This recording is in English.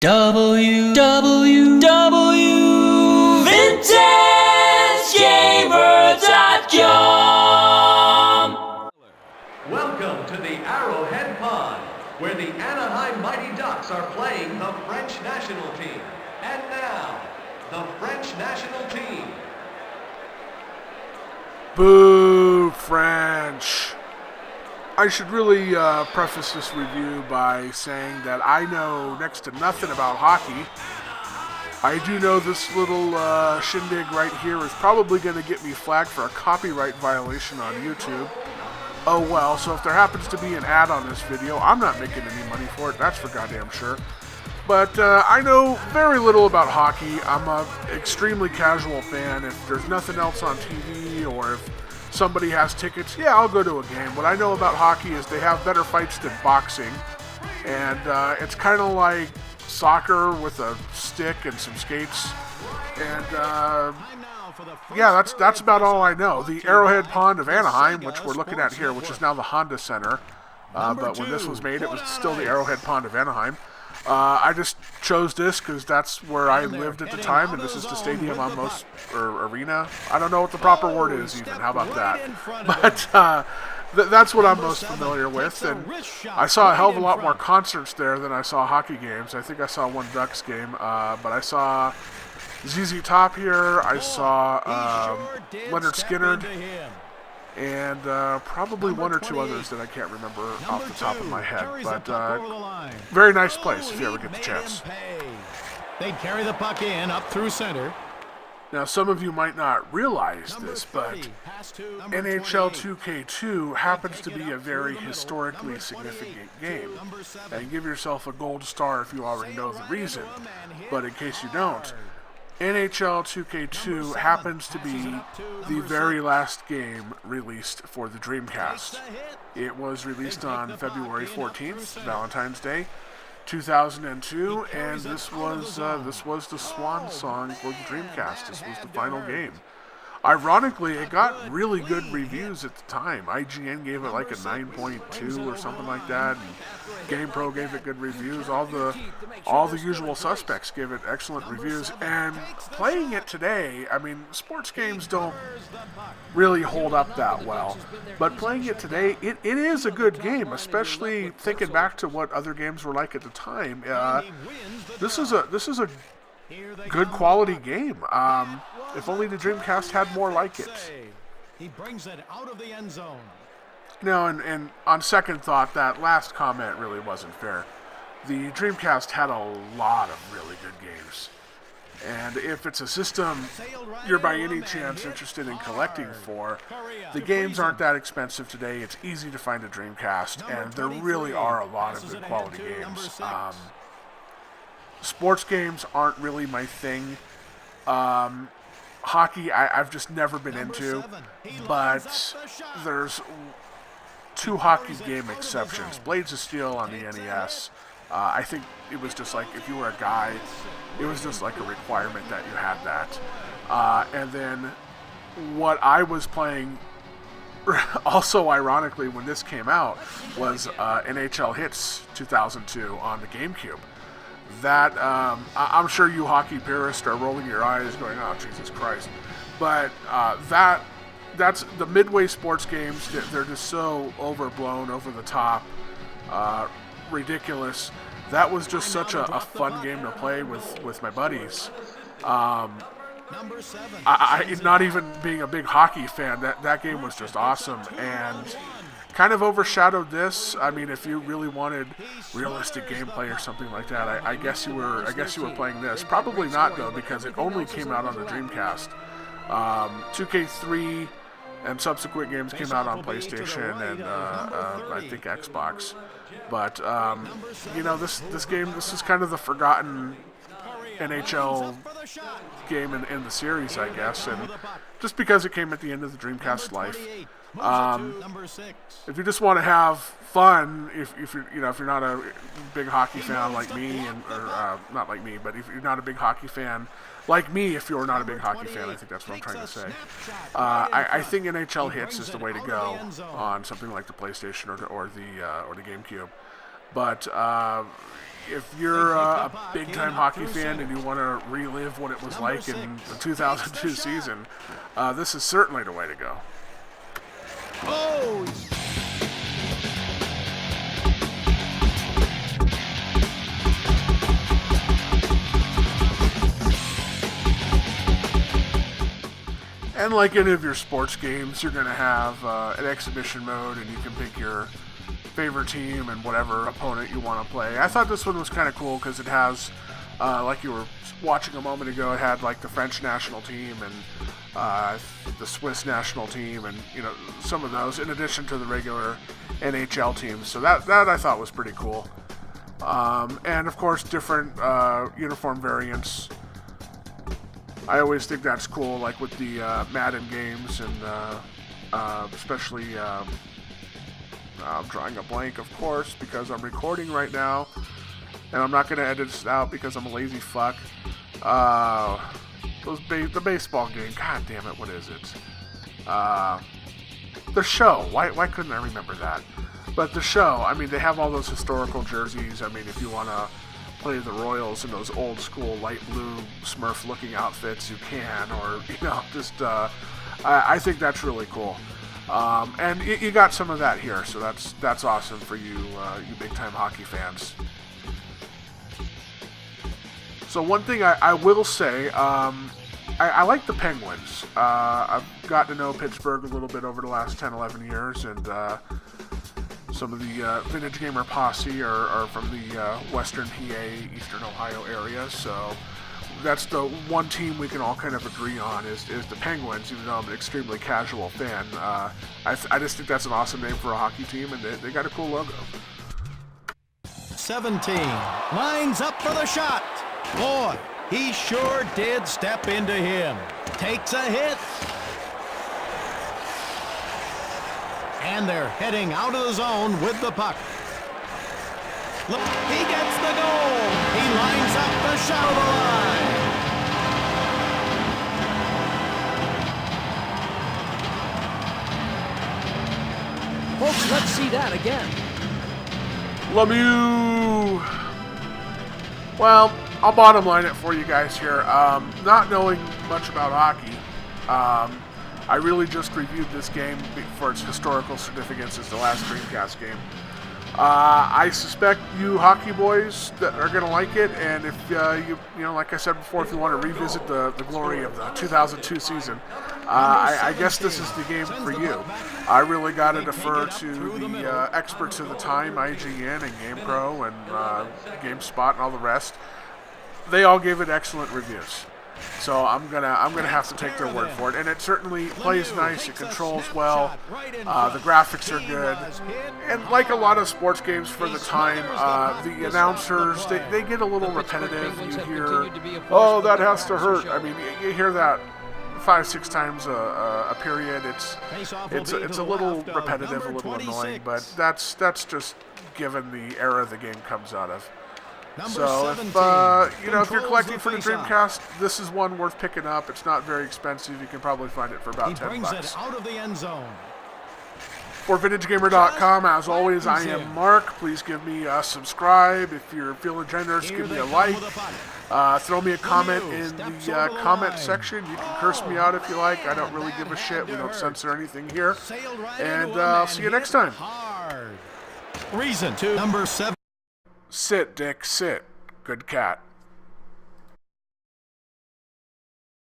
www.vintagegamer.com. Welcome to the Arrowhead Pond, where the Anaheim Mighty Ducks are playing the French national team. And now, the French national team. Boo, French! I should really preface this review by saying that I know next to nothing about hockey. I do know this little shindig right here is probably going to get me flagged for a copyright violation on YouTube. Oh well, so if there happens to be an ad on this video, I'm not making any money for it, that's for goddamn sure. But I know very little about hockey. I'm an extremely casual fan. If there's nothing else on TV or if somebody has tickets, yeah, I'll go to a game. What I know about hockey is they have better fights than boxing. And it's kind of like soccer with a stick and some skates. And yeah, that's about all I know. The Arrowhead Pond of Anaheim, which we're looking at here, which is now the Honda Center. But when this was made, it was still the Arrowhead Pond of Anaheim. I just chose this because that's where I lived at the time, and this is the stadium I'm most, or arena. I don't know what the proper word is even. How about that? But that's what I'm most familiar with, and I saw a hell of a lot more concerts there than I saw hockey games. I think I saw one Ducks game, but I saw ZZ Top here. I saw Leonard Skinner. And probably one or two others that I can't remember off the top of my head. But very nice place if you ever get the chance. They carry the puck in up through center. Now, some of you might not realize this, but NHL 2K2 happens to be a very historically significant game. And give yourself a gold star if you already know the reason. But in case you don't, NHL 2K2 happens to be the very last game released for the Dreamcast. It was released on February 14th, Valentine's Day, 2002, and this was the Swan song for the Dreamcast. This was the final game. Ironically, it got really good reviews at the time. IGN gave it like a 9.2 or something like that, and GamePro gave it good reviews. All the usual suspects gave it excellent reviews. And playing it today, I mean, sports games don't really hold up that well. But playing it today, it is a good game, especially thinking back to what other games were like at the time. This is a good quality game. If only the Dreamcast had more like it. He brings it out of the end zone. No, and on second thought, that last comment really wasn't fair. The Dreamcast had a lot of really good games. And if it's a system you're by any chance interested in collecting for, the games aren't that expensive today. It's easy to find a Dreamcast, and there really are a lot of good quality games. Sports games aren't really my thing. Hockey, I've just never been into, but there's two hockey game exceptions. Blades of Steel on the NES. I think it was just like, if you were a guy, it was just like a requirement that you had that. And then what I was playing, also ironically, when this came out, was NHL Hits 2002 on the GameCube. That, I'm sure you hockey purists are rolling your eyes going, oh, Jesus Christ. But that's the Midway sports games. They're just so overblown, over the top, ridiculous. That was just such a fun game to play with my buddies. Not even being a big hockey fan, that game was just awesome. And kind of overshadowed this. I mean, if you really wanted realistic gameplay or something like that, I guess you were playing this. Probably not though, because it only came out on the Dreamcast. 2K3 and subsequent games came out on PlayStation and I think Xbox. But you know, this game, this is kind of the forgotten NHL game in the series, I guess, and just because it came at the end of the Dreamcast life. If you just want to have fun, if you're not a big hockey fan like me, or not like me, but if you're not a big hockey fan like me, if you're not a big hockey fan, I think that's what I'm trying to say. I think NHL Hits is the way to go on something like the PlayStation or the GameCube. But if you're a big-time hockey fan and you want to relive what it was like in the 2002 season, this is certainly the way to go. Oh! And like any of your sports games, you're going to have an exhibition mode, and you can pick your favorite team and whatever opponent you want to play. I thought this one was kind of cool because it has, like you were watching a moment ago, it had like the French national team and the Swiss national team, and some of those in addition to the regular NHL teams. So that I thought was pretty cool. And of course, different uniform variants. I always think that's cool, like with the Madden games, and especially, I'm drawing a blank, of course, because I'm recording right now, and I'm not going to edit this out because I'm a lazy fuck. The baseball game, god damn it, what is it? The Show, why couldn't I remember that? But The Show, I mean, they have all those historical jerseys. I mean, if you want to play the Royals in those old school light blue Smurf looking outfits, you can, or just I think that's really cool. And you got some of that here, so that's awesome for you big time hockey fans. So one thing I will say, I like the Penguins. I've gotten to know Pittsburgh a little bit over the last 10-11 years, and some of the Vintage Gamer posse are from the Western PA, Eastern Ohio area, so that's the one team we can all kind of agree on is the Penguins, even though I'm an extremely casual fan. I just think that's an awesome name for a hockey team, and they got a cool logo. 17, lines up for the shot. Boy, he sure did step into him. Takes a hit. And they're heading out of the zone with the puck. Look, he gets the goal. He lines up the shot of the line. Folks, let's see that again. Lemieux! Well, I'll bottom line it for you guys here. Not knowing much about hockey, I really just reviewed this game for its historical significance as the last Dreamcast game. I suspect you hockey boys that are going to like it, and if like I said before, if you want to revisit the glory of the 2002 season, I guess this is the game for you. I really got to defer to the experts of the time, IGN and GamePro and GameSpot and all the rest. They all gave it excellent reviews. So I'm gonna have to take their word for it, and it certainly plays nice. It controls well. The graphics are good, and like a lot of sports games for the time, the announcers they get a little repetitive. You hear, "Oh, that has to hurt." I mean, you hear that 5-6 times a period. It's a little repetitive, a little annoying, but that's just given the era the game comes out of. So if you're collecting for the Dreamcast, this is one worth picking up. It's not very expensive. You can probably find it for about $10. It out of the end zone. For VintageGamer.com, as always, I am Mark. Please give me a subscribe. If you're feeling generous, give me a like. Throw me a comment in the comment section. You can curse me out if you like. I don't really give a shit. We don't censor anything here. And I'll see you next time. Reason to number 7. Sit, Dick, sit. Good cat.